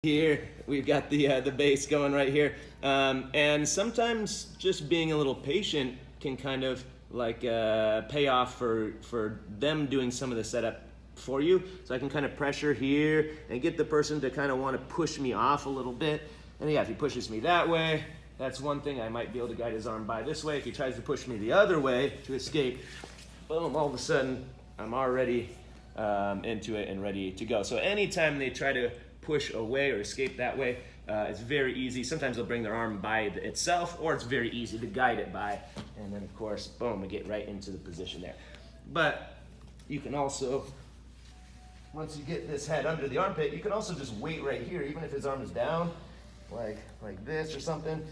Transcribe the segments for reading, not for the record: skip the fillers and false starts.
Here we've got the base going right here, and sometimes just being a little patient can kind of like pay off for them doing some of the setup for you. So I can kind of pressure here and get the person to kind of want to push me off a little bit. And yeah, if he pushes me that way, that's one thing. I might be able to guide his arm by this way. If he tries to push me the other way to escape, boom, all of a sudden I'm already into it and ready to go. So anytime they try to push away or escape that way, it's very easy. Sometimes they'll bring their arm by itself, or it's very easy to guide it by, and then of course, boom, we get right into the position there. But you can also, once you get this head under the armpit, you can also just wait right here, even if his arm is down, like this or something.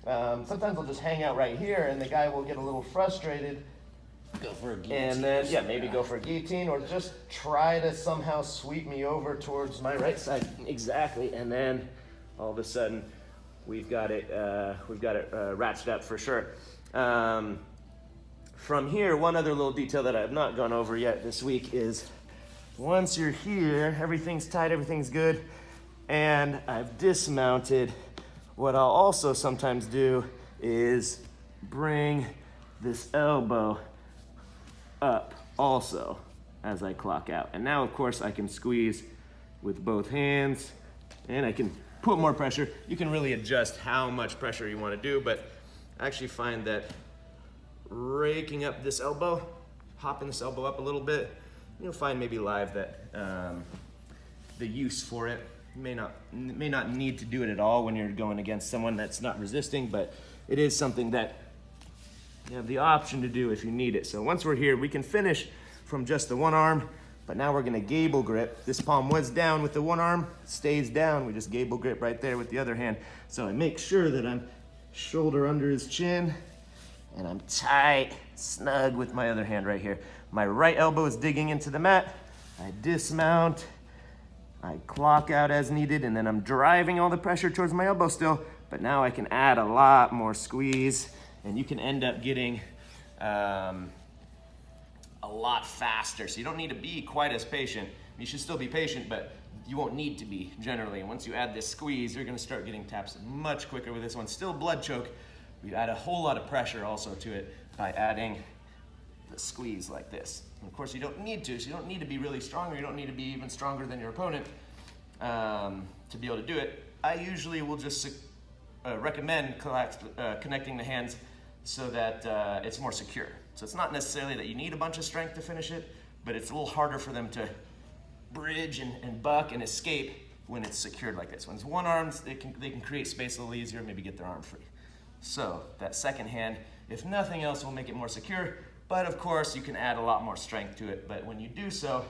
Sometimes they'll just hang out right here, and the guy will get a little frustrated. Go for a guillotine. And then, yeah, maybe go for a guillotine, or just try to somehow sweep me over towards my right side. Exactly. And then all of a sudden, we've got it ratcheted up for sure. From here, one other little detail that I have not gone over yet this week is once you're here, everything's tight, everything's good, and I've dismounted. What I'll also sometimes do is bring this elbow up also as I clock out. And now, of course, I can squeeze with both hands, and I can put more pressure. You can really adjust how much pressure you want to do, but I actually find that raking up this elbow, hopping this elbow up a little bit, you'll find maybe live that the use for it may not need to do it at all when you're going against someone that's not resisting, but it is something that you have the option to do if you need it. So once we're here, we can finish from just the one arm, but now we're gonna gable grip. This palm was down with the one arm, stays down. We just gable grip right there with the other hand. So I make sure that I'm shoulder under his chin, and I'm tight, snug with my other hand right here. My right elbow is digging into the mat. I dismount, I clock out as needed, and then I'm driving all the pressure towards my elbow still, but now I can add a lot more squeeze, and you can end up getting a lot faster. So you don't need to be quite as patient. You should still be patient, but you won't need to be generally. And once you add this squeeze, you're gonna start getting taps much quicker with this one. Still blood choke. We add a whole lot of pressure also to it by adding the squeeze like this. And of course, you don't need to, so you don't need to be really strong, or you don't need to be even stronger than your opponent to be able to do it. I usually will just recommend connecting the hands so that it's more secure. So it's not necessarily that you need a bunch of strength to finish it, but it's a little harder for them to bridge and buck and escape when it's secured like this. When it's one arm, they can create space a little easier, maybe get their arm free. So that second hand, if nothing else, will make it more secure, but of course you can add a lot more strength to it. But when you do so,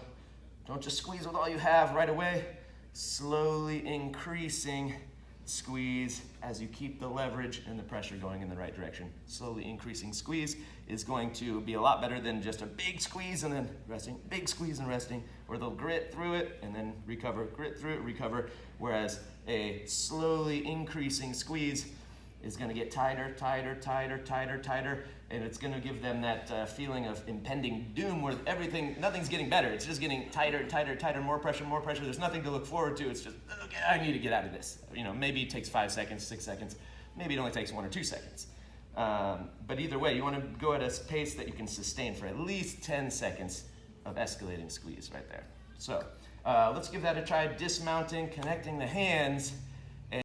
don't just squeeze with all you have right away. Slowly increasing squeeze as you keep the leverage and the pressure going in the right direction. Slowly increasing squeeze is going to be a lot better than just a big squeeze and then resting, big squeeze and resting, where they'll grit through it and then recover, grit through it, recover, whereas a slowly increasing squeeze is going to get tighter, tighter, tighter, tighter, tighter, and it's going to give them that feeling of impending doom where nothing's getting better. It's just getting tighter, tighter, tighter, more pressure, more pressure. There's nothing to look forward to. It's just, okay, I need to get out of this. You know, maybe it takes 5 seconds, 6 seconds. Maybe it only takes 1 or 2 seconds. But either way, you want to go at a pace that you can sustain for at least 10 seconds of escalating squeeze right there. So let's give that a try, dismounting, connecting the hands,